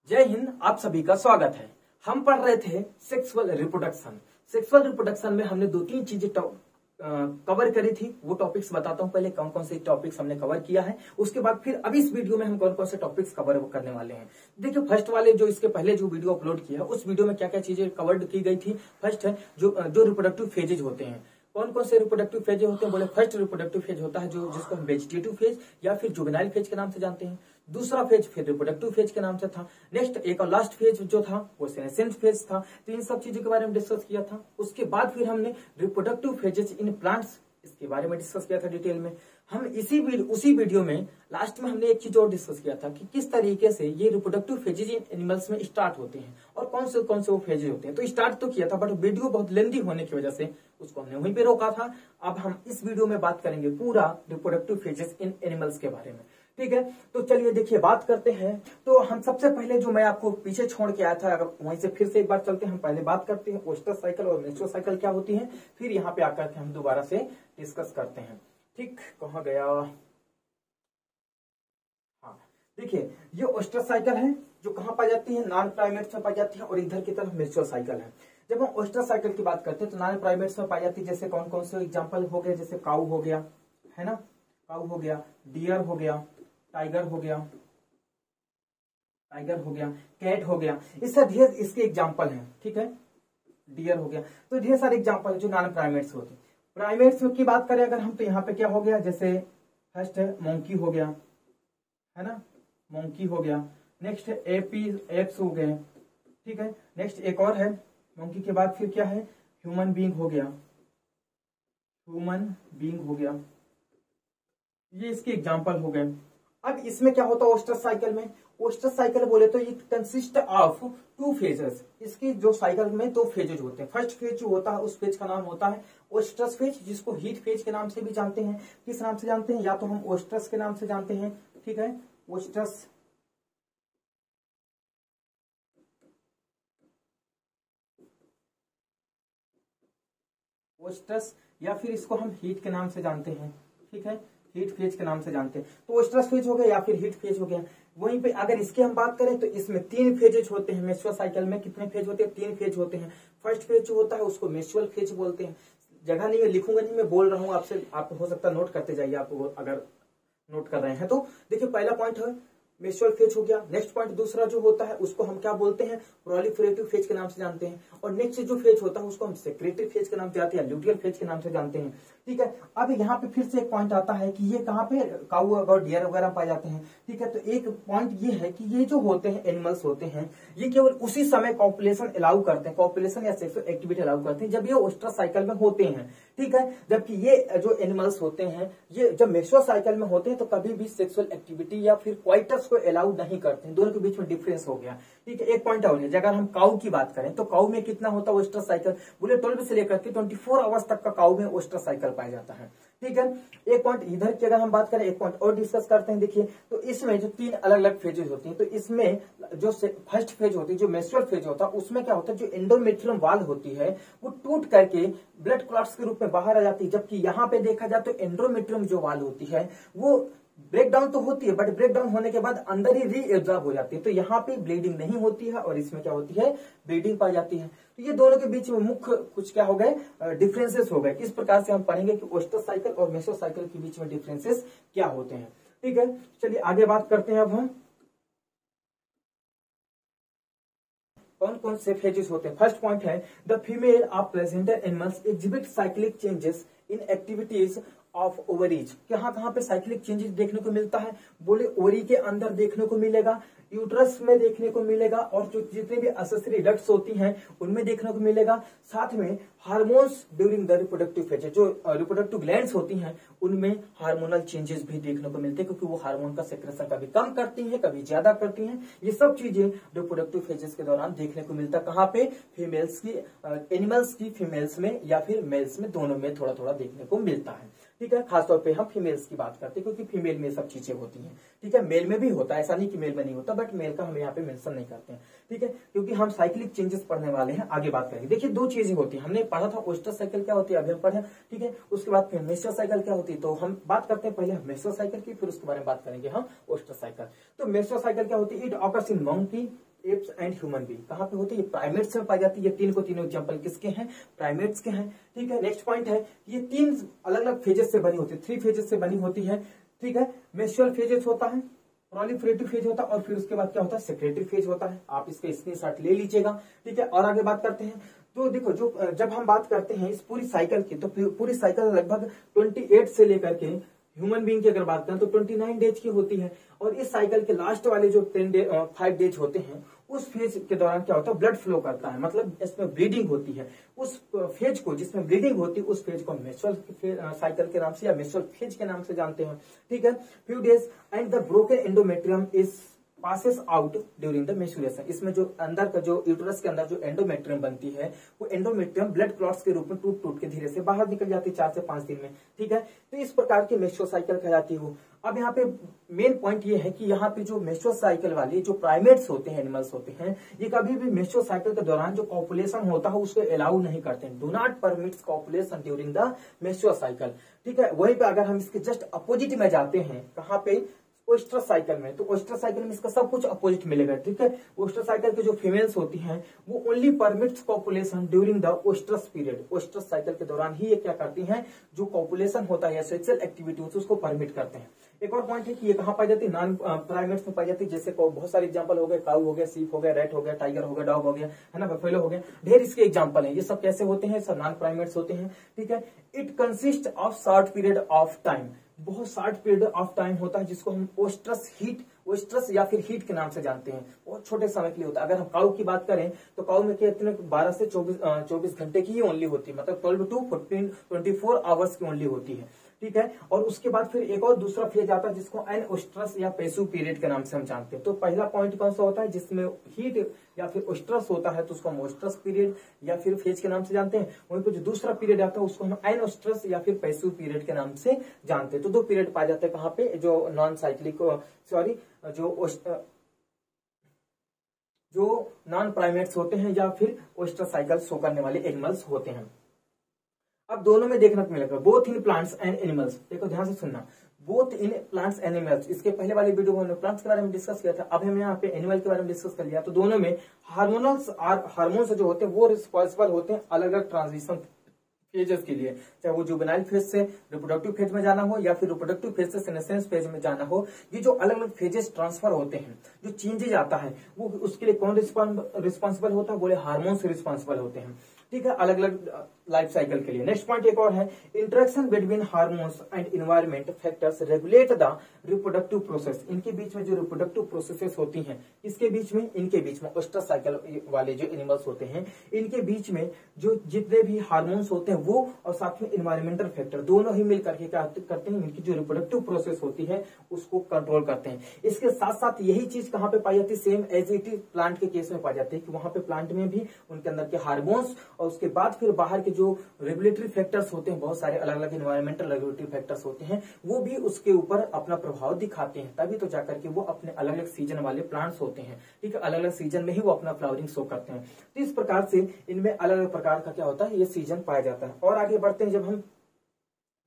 जय हिंद। आप सभी का स्वागत है। हम पढ़ रहे थे सेक्सुअल रिप्रोडक्शन। सेक्सुअल रिप्रोडक्शन में हमने दो तीन चीजें कवर करी थी। वो टॉपिक्स बताता हूं पहले कौन कौन से टॉपिक्स हमने कवर किया है, उसके बाद फिर अब इस वीडियो में हम कौन कौन से टॉपिक्स कवर करने वाले हैं। देखिए, फर्स्ट वाले जो इसके पहले जो वीडियो अपलोड किया उस वीडियो में क्या क्या चीजें कवर की गई थी। फर्स्ट है जो रिप्रोडक्टिव फेजेज होते हैं। कौन कौन से रिप्रोडक्टिव फेज होते हैं? बोले फर्स्ट रिप्रोडक्टिव फेज होता है जो जिसको हम वेजिटेटिव फेज या फिर जुवेनाइल फेज के नाम से जानते हैं। दूसरा फेज फिर रिप्रोडक्टिव फेज के नाम से था। नेक्स्ट एक और लास्ट फेज जो था वो सेनेसेंस फेज था। तो इन सब चीजों के बारे में डिस्कस किया था। उसके बाद फिर हमने रिप्रोडक्टिव फेजेस इन प्लांट्स इसके बारे में डिस्कस किया था डिटेल में। हम उसी वीडियो में लास्ट में हमने एक चीज और डिस्कस किया था कि किस तरीके से ये रिप्रोडक्टिव फेजेज इन एनिमल्स में स्टार्ट होते हैं और कौन से वो फेजेज होते हैं। तो स्टार्ट तो किया था बट वीडियो बहुत लेंथी होने की वजह से उसको हमने वहीं पे रोका था। अब हम इस वीडियो में बात करेंगे पूरा रिप्रोडक्टिव फेजेस इन एनिमल्स के बारे में। ठीक है, तो चलिए देखिए बात करते हैं। तो हम सबसे पहले जो मैं आपको पीछे छोड़ के आया था, अगर वहीं से फिर से एक बार चलते हैं। हम पहले बात करते हैं ओस्टर साइकिल और मेंस्ट्रुअल साइकिल क्या होती है, फिर यहाँ पे आकर के हम दोबारा से डिस्कस करते हैं। ठीक, कहाँ गया? हाँ, देखिए ये ओस्टर साइकिल है जो कहाँ पाई जाती है? नॉन प्राइमेट्स में पाई जाती है और इधर की तरफ मेंस्ट्रुअल साइकिल है। जब हम ओस्टर साइकिल की बात करते हैं तो नॉन प्राइमेट्स में पाई जाती है। जैसे कौन कौन से एग्जाम्पल हो गए? जैसे काऊ हो गया, है ना, काऊ हो गया, डियर हो गया, टाइगर हो गया, कैट हो गया। इससे ढेर इसके एग्जाम्पल हैं। ठीक है, डियर हो गया, तो ढेर सारे एग्जाम्पल है जो नॉन प्राइमेट्स होते हैं। प्राइमेट्स की बात करें अगर हम, तो यहाँ पे क्या हो गया? जैसे फर्स्ट है मंकी हो गया, है ना, मंकी हो गया। नेक्स्ट एप्स हो गए। ठीक है, नेक्स्ट एक और है मंकी के बाद फिर क्या है? ह्यूमन बीइंग हो गया, ये इसके एग्जाम्पल हो गए। अब इसमें क्या होता है ओस्टर साइकिल में? ओस्टर साइकिल बोले तो ये कंसिस्ट ऑफ टू फेजेस। इसकी जो साइकिल में दो फेजेज होते हैं। फर्स्ट फेज जो होता है उस फेज का नाम होता है ओस्टस फेज, जिसको हीट फेज के नाम से भी जानते हैं। किस नाम से जानते हैं? या तो हम ओस्टस के नाम से जानते हैं, ठीक है, ओस्टस, या फिर इसको हम हीट के नाम से जानते हैं। ठीक है, हीट फेज के नाम से जानते हैं। तो ओस्टस फेज हो गया या फिर हीट फेज हो गया। वहीं पे अगर इसके हम बात करें तो इसमें तीन फेजेज होते हैं। मेंस्ट्रुअल साइकिल में कितने फेज होते हैं? तीन फेज होते हैं। फर्स्ट फेज जो होता है उसको मेंस्ट्रुअल फेज बोलते हैं। जगह नहीं है, लिखूंगा नहीं, मैं बोल रहा हूँ आपसे, आप हो सकता है नोट करते जाइए आप अगर नोट कर रहे हैं तो। देखिए पहला पॉइंट है मेंस्ट्रुअल फेज हो गया। नेक्स्ट पॉइंट दूसरा जो होता है उसको हम क्या बोलते हैं? प्रोलिफरेटिव फेज के नाम से जानते हैं। और नेक्स्ट जो फेज होता है उसको हम सेक्रेटरी फेज के नाम से जानते हैं, ल्यूटियल फेज के नाम से जानते हैं। ठीक है, अब यहाँ पे फिर से एक पॉइंट आता है कि ये कहाँ पे काऊ और डियर वगैरह पाए जाते हैं। ठीक है, तो एक पॉइंट ये है कि ये जो होते हैं एनिमल्स होते हैं ये केवल उसी समय कॉपुलेशन अलाउ करते हैं, कॉपुलेशन या सेक्सुअल एक्टिविटी अलाउ करते हैं जब ये ओस्टर साइकिल में होते हैं। ठीक है, जबकि ये जो एनिमल्स होते हैं ये जब मेंस्ट्रुअल साइकिल में होते हैं तो कभी भी सेक्सुअल एक्टिविटी या फिर क्वाइटस को अलाउ नहीं करते हैं। दोनों के बीच में डिफरेंस हो गया। ठीक है, एक पॉइंट और है, अगर हम काऊ की बात करें तो काऊ में कितना होता है ओस्टर साइकिल? बोले 12 से लेकर के 24 आवर्स तक का काऊ में ओस्टर साइकिल पाया जाता है। ठीक है, एक पॉइंट इधर की अगर हम बात करें, एक पॉइंट और डिस्कस करते हैं। देखिए, तो इसमें जो तीन अलग अलग फेजेस होती हैं, तो इसमें जो फर्स्ट फेज होती है जो मेंस्ट्रुअल फेज होता है उसमें क्या होता है? जो एंडोमेट्रियम वाल होती है वो टूट करके ब्लड क्लॉट्स के रूप में बाहर आ जाती है। जबकि यहाँ पे देखा जाए तो एंडोमेट्रियम जो वाल होती है वो ब्रेक डाउन तो होती है बट ब्रेक डाउन होने के बाद अंदर ही रीएब्जॉर्ब हो जाती है। तो यहाँ पे ब्लीडिंग नहीं होती है और इसमें क्या होती है? ब्लीडिंग पाई जाती है। तो ये दोनों के बीच में मुख्य कुछ क्या हो गए? डिफरेंसेस हो गए। इस प्रकार से हम पढ़ेंगे कि ओस्टर साइकिल और मेंस्ट्रुअल साइकिल के बीच में डिफरेंसेस क्या होते हैं। ठीक है, चलिए आगे बात करते हैं। अब हम कौन कौन से फेजेस होते हैं। फर्स्ट पॉइंट है the female of placenta animals exhibit cyclic changes in activities of ovaries. कहाँ पे साइक्लिक चेंजेस देखने को मिलता है? बोले ओरी के अंदर देखने को मिलेगा, यूट्रस में देखने को मिलेगा और जो जितने भी एक्सेसरी डक्ट्स होती हैं उनमें देखने को मिलेगा। साथ में hormones during the reproductive phase, जो रिप्रोडक्टिव ग्लैंड्स होती हैं उनमें हार्मोनल चेंजेस भी देखने को मिलते हैं क्योंकि वो हार्मोन का सेक्रेशन कभी कम करती हैं कभी ज्यादा करती हैं। ये सब चीजें रिप्रोडक्टिव फेजेस के दौरान देखने को मिलता है। कहाँ पे? फीमेल्स की, एनिमल्स की फीमेल्स में या फिर मेल्स में, दोनों में थोड़ा थोड़ा देखने को मिलता है। ठीक है, खासतौर पे हम फीमेल्स की बात करते हैं क्योंकि फीमेल में सब चीजें होती हैं। ठीक है, मेल में भी होता है, ऐसा नहीं कि मेल में नहीं होता, बट मेल का हम यहाँ पे मेंशन नहीं करते हैं। ठीक है, क्योंकि हम साइक्लिक चेंजेस पढ़ने वाले हैं, आगे बात करेंगे। देखिए दो चीजें होती है, हमने पढ़ा था ओस्टर साइकिल क्या होती है, अभी हम पढ़े। ठीक है, उसके बाद फिर मेंस्ट्रुअल साइकिल क्या होती है, तो हम बात करते हैं पहले मेंस्ट्रुअल साइकिल की, फिर उसके बारे में बात करेंगे हम ओस्टर साइकिल। तो मेंस्ट्रुअल साइकिल क्या होती है? It occurs in monkey, apps and human being कहाँ पे होती है? प्राइमेट्स में पाई जाती है। ये तीन को तीनों एग्जांपल किसके हैं? प्राइमेट्स के हैं। ठीक है, नेक्स्ट पॉइंट है, ये तीन अलग अलग फेजेस से बनी होती है, 3 फेजेस से बनी होती है। ठीक है, मेंस्ट्रुअल फेजेस होता है, प्रोलिफरेटिव फेज होता है और फिर उसके बाद क्या होता है? सेक्रेटरी फेज होता है। आप इसका स्क्रीनशॉट ले लीजिएगा। ठीक है, और आगे बात करते हैं। तो देखो, जो जब हम बात करते हैं इस पूरी साइकिल की, तो पूरी साइकिल लगभग 28 से लेकर के ह्यूमन बीइंग की अगर बात करें तो 29 डेज की होती है। और इस साइकिल के लास्ट वाले जो 5 डेज होते हैं, उस फेज के दौरान क्या होता है? ब्लड फ्लो करता है, मतलब इसमें ब्लीडिंग होती है। उस फेज को, जिसमें ब्लीडिंग होती है, उस फेज को मेंस्ट्रुअल साइकिल के नाम से या मेंस्ट्रुअल फेज के नाम से जानते हैं। ठीक है, few days and the broken endometrium is passes out during the menstruation. इसमें जो अंदर का, जो यूट्रस के अंदर जो एंडोमेट्रियम बनती है, वो एंडोमेट्रियम ब्लड क्लॉट्स के रूप में टूट टूट के धीरे से बाहर निकल जाती है 4 से 5 दिन में। ठीक है, तो इस प्रकार की मेंस्ट्रुअल साइकिल कहलाती है वो। अब यहाँ पे मेन पॉइंट ये है कि यहाँ पे जो मेंस्ट्रुअल साइकिल वाली जो प्राइमेट्स होते हैं, एनिमल्स होते हैं, ये कभी भी मेंस्ट्रुअल साइकिल के दौरान जो कॉपुलेशन होता है उसको अलाउ नहीं करते हैं। Do not permits copulation during the menstrual cycle. ठीक है, वहीं पे अगर हम इसके जस्ट अपोजिट में जाते हैं, कहाँ पे? ओस्ट्रस साइकिल में, तो ओस्ट्रस साइकिल में इसका सब कुछ अपोजिट मिलेगा। ठीक है, ओस्ट्रस साइकिल की जो फीमेल्स होती हैं वो only permits copulation during the oestrus period. Oestrus cycle के दौरान ही ये क्या करती हैं? जो कॉपुलेशन होता है या सेक्सुअल एक्टिविटी होती है उसको परमिट करते हैं। एक और पॉइंट है कि ये कहाँ पाई जाती है? नॉन प्राइमेट्स में पाई जाती है। जैसे बहुत सारे एग्जांपल हो गए, काऊ हो गया, सीप हो गया, रैट हो गया, टाइगर हो गया, डॉग हो गया, है ना, बफेलो हो गया, ढेर इसके एग्जांपल हैं। ये सब कैसे होते हैं? सब नॉन प्राइमेट्स होते हैं। ठीक है, it consist of short period of time, बहुत शॉर्ट पीरियड ऑफ टाइम होता है, जिसको हम ओस्ट्रस या फिर हीट के नाम से जानते हैं। बहुत छोटे समय के लिए होता है। अगर हम काऊ की बात करें तो काऊ में कितने 12 से 24 घंटे की ही ओनली होती है, मतलब 12 to 24 आवर्स की ओनली होती है। ठीक है, और उसके बाद फिर एक और दूसरा फेज आता है जिसको एनओस्ट्रस या पैसिव पीरियड के नाम से हम जानते हैं। तो पहला पॉइंट कौन सा होता है? जिसमें हीट या फिर ओस्ट्रस होता है तो उसको हम ओस्ट्रस पीरियड या फिर फेज के नाम से जानते हैं। वहीं पर जो दूसरा पीरियड आता है उसको हम एनओस्ट्रस या फिर पैसिव पीरियड के नाम से जानते हैं। तो 2 पीरियड पाए जाते हैं कहाँ पे? जो नॉन साइक्लिक जो नॉन प्राइमेट्स होते हैं या फिर ओस्ट्रस साइकिल शो करने वाले एनिमल्स होते हैं। अब दोनों में देखने को मिलेगा, both in plants and animals. देखो ध्यान से सुनना, both in plants and animals. इसके पहले वाली वीडियो में हमने प्लांट्स के बारे में डिस्कस किया था, अब हमने यहाँ पे एनिमल के बारे में डिस्कस कर लिया। तो दोनों में हार्मोन्स जो होते हैं वो रिस्पॉन्सिबल होते हैं अलग अलग ट्रांजिशन फेजेस के लिए, चाहे वो जुवेनाइल फेज से रिप्रोडक्टिव फेज में जाना हो या फिर रिप्रोडक्टिव फेज से सेनेसेंस फेज में जाना हो। ये जो अलग अलग फेजेस ट्रांसफर होते हैं, जो चेंजेज आता है, वो उसके लिए कौन रिस्पॉन्सिबल होता है? बोले हार्मोन्स रिस्पॉन्सिबल होते हैं। ठीक है, अलग अलग लाइफ साइकिल के लिए। नेक्स्ट पॉइंट एक और है, interaction between hormones and environment factors regulate the reproductive process. इनके बीच में जो रिप्रोडक्टिव प्रोसेसेस होती हैं, इसके बीच में, इनके बीच में ओस्ट्रस साइकिल वाले जो एनिमल्स होते हैं, इनके बीच में जो जितने भी हार्मोन्स होते हैं वो और साथ में इन्वायरमेंटल फैक्टर दोनों ही मिल करके क्या करते हैं? इनकी जो रिप्रोडक्टिव प्रोसेस होती है उसको कंट्रोल करते हैं। इसके साथ साथ यही चीज कहाँ पे पाई जाती है? Same as it is plant के केस में पाई जाती है कि वहां पे प्लांट में भी उनके अंदर के हार्मोन्स और उसके बाद फिर बाहर के जो रेगुलेटरी फैक्टर्स होते हैं, बहुत सारे अलग अलग इन्वायरमेंटल रेगुलेटरी फैक्टर्स होते हैं, वो भी उसके ऊपर अपना प्रभाव दिखाते हैं। तभी तो जाकर के वो अपने अलग अलग सीजन वाले प्लांट्स होते हैं। ठीक है, अलग अलग सीजन में ही वो अपना फ्लावरिंग शो करते हैं। तो इस प्रकार से इनमें अलग अलग प्रकार का क्या होता है? ये सीजन पाया जाता है। और आगे बढ़ते हैं जब हम,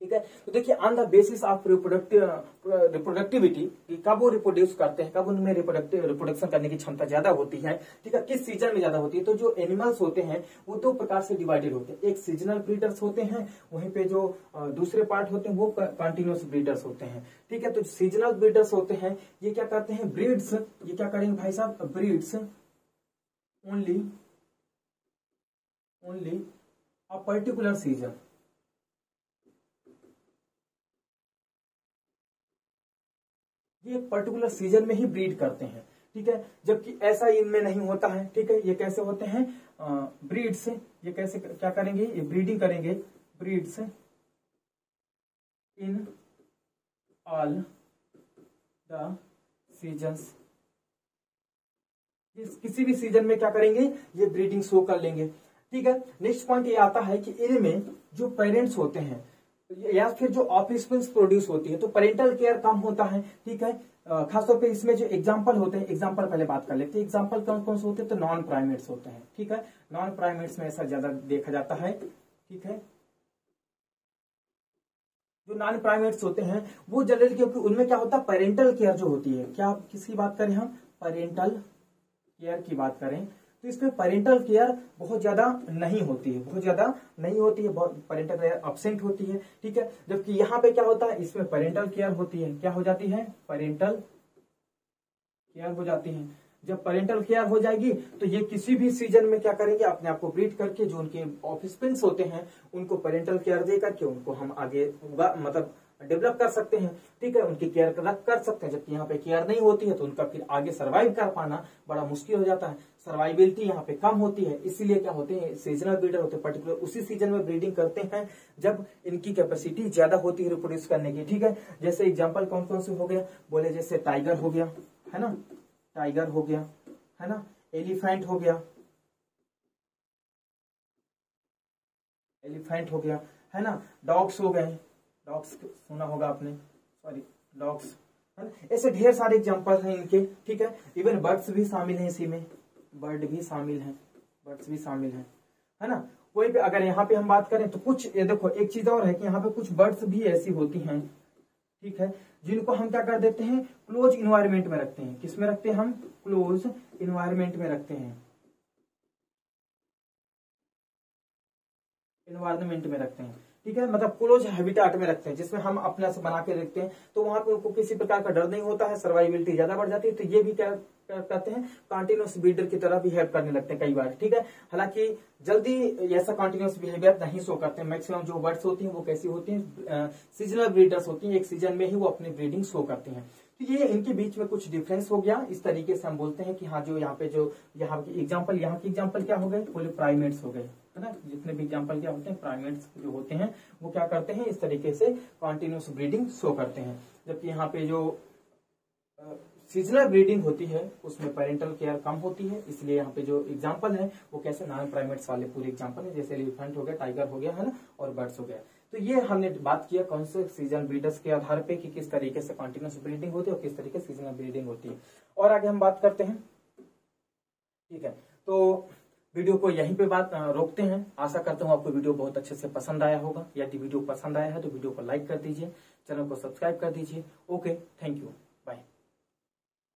ठीक है, तो देखिए ऑन द बेसिस ऑफ रिप्रोडक्टिविटी, कब वो रिप्रोड्यूस करते हैं, कब उनमें रिप्रोडक्शन करने की क्षमता ज्यादा होती है, ठीक है, किस सीजन में ज्यादा होती है। तो जो एनिमल्स होते हैं वो 2 प्रकार से डिवाइडेड होते हैं। एक सीजनल ब्रीडर्स होते हैं, वहीं पे जो दूसरे पार्ट होते हैं वो कंटिन्यूस ब्रीडर्स होते हैं। ठीक है, तो सीजनल ब्रीडर्स होते हैं, ये क्या करते हैं? ब्रीड्स, ये क्या करेंगे भाई साहब? Breeds only a particular season. ये एक पर्टिकुलर सीजन में ही ब्रीड करते हैं। ठीक है, जबकि ऐसा इनमें नहीं होता है। ठीक है, ये कैसे होते हैं? ब्रीड्स, ये कैसे क्या करेंगे? ये ब्रीडिंग करेंगे, breeds in all the seasons. किसी भी सीजन में क्या करेंगे? ये ब्रीडिंग शो कर लेंगे। ठीक है, नेक्स्ट पॉइंट ये आता है कि इनमें जो पेरेंट्स होते हैं या फिर जो ऑफस्प्रिंग्स प्रोड्यूस होती है तो पेरेंटल केयर कम होता है। ठीक है, खासतौर पे इसमें जो एग्जांपल होते हैं, एग्जांपल पहले बात कर लेते हैं। एग्जांपल कौन कौन से होते हैं? तो नॉन प्राइमेट्स होते हैं। ठीक है, नॉन प्राइमेट्स में ऐसा ज्यादा देखा जाता है। ठीक है, जो नॉन प्राइमेट्स होते हैं वो जनरली, क्योंकि उनमें क्या होता है? पेरेंटल केयर जो होती है, क्या किसकी बात करें हम? पेरेंटल केयर की बात करें तो इसमें पेरेंटल केयर बहुत ज्यादा नहीं होती है, बहुत पेरेंटल केयर अब्सेंट होती है, ठीक है। जबकि यहाँ पे क्या होता है, इसमें पेरेंटल केयर होती है, क्या हो जाती है, पेरेंटल केयर हो जाती है। जब पेरेंटल केयर हो जाएगी तो ये किसी भी सीजन में क्या करेंगे, अपने आप को ब्रीड करके जो उनके ऑफस्प्रिंग्स होते हैं उनको पेरेंटल केयर दे करके उनको हम आगे मतलब डेवलप कर सकते हैं, ठीक है, उनकी केयर कर सकते हैं। जबकि यहाँ पे केयर नहीं होती है तो उनका फिर आगे सर्वाइव कर पाना बड़ा मुश्किल हो जाता है, सर्वाइबिलिटी यहाँ पे कम होती है। इसीलिए क्या होते हैं, सीजनल ब्रीडर होते हैं, पर्टिकुलर उसी सीजन में ब्रीडिंग करते हैं जब इनकी कैपेसिटी ज्यादा होती है रिप्रोड्यूस करने की, ठीक है। जैसे एग्जाम्पल कौन कौन से हो गया, बोले जैसे टाइगर हो गया, है ना, टाइगर हो गया, है ना, एलिफेंट हो गया, है ना, डॉग्स हो गए, डॉग्स सुना होगा आपने, सॉरी डॉग्स, है ना। ऐसे ढेर सारे एग्जांपल हैं इनके, ठीक है। इवन बर्ड्स भी शामिल हैं इसी में, बर्ड्स भी शामिल हैं, है ना। कोई भी अगर यहाँ पे हम बात करें तो कुछ ये देखो, एक चीज और है कि यहाँ पे कुछ बर्ड्स भी ऐसी होती हैं, ठीक है, जिनको हम क्या कर देते हैं, क्लोज इन्वायरमेंट में रखते हैं। किस में रखते हैं हम, क्लोज इन्वायरमेंट में रखते हैं, ठीक है, मतलब क्लोज हैबिटेट में रखते हैं जिसमें हम अपना से बना के रखते हैं। तो वहां पे उनको किसी प्रकार का डर नहीं होता है, सर्वाइबिलिटी ज्यादा बढ़ जाती है। तो ये भी क्या करते हैं, कंटिन्यूअस ब्रीडर की तरह भी हेल्प करने लगते हैं कई बार, ठीक है। हालांकि जल्दी ऐसा कंटिन्यूअस बिहेवियर नहीं शो करते हैं। मैक्सिमम जो बर्ड्स होती हैं वो कैसी होती हैं, सीजनल ब्रीडर्स होती हैं, एक सीजन में ही वो अपनी ब्रीडिंग शो करती हैं। तो ये इनके बीच में कुछ डिफरेंस हो गया। इस तरीके से हम बोलते हैं कि हाँ, जो यहाँ की एग्जाम्पल क्या हो गए, पूरे प्राइमेट्स हो गए, है ना। जितने भी एग्जाम्पल क्या होते हैं, प्राइमेट्स जो होते हैं वो क्या करते हैं, इस तरीके से कंटिन्यूअस ब्रीडिंग शो करते हैं। जबकि यहाँ पे जो सीजनल ब्रीडिंग होती है उसमें पेरेंटल केयर कम होती है। इसलिए यहाँ पे जो एग्जाम्पल है वो कैसे नॉन प्राइमेट्स वाले पूरे एग्जाम्पल है, जैसे एलिफेंट हो गया, टाइगर हो गया, है ना, और बर्ड्स हो गया। तो ये हमने बात किया कौन से सीजन ब्रीडर्स के आधार पे कि किस तरीके से कंटिन्यूअस ब्रीडिंग होती है और किस तरीके से सीजनल ब्रीडिंग होती है। और आगे हम बात करते हैं, ठीक है। तो वीडियो को यहीं पे बात रोकते हैं। आशा करता हूँ आपको वीडियो बहुत अच्छे से पसंद आया होगा। यदि वीडियो पसंद आया है तो वीडियो को लाइक कर दीजिए, चैनल को सब्सक्राइब कर दीजिए। Okay, thank you.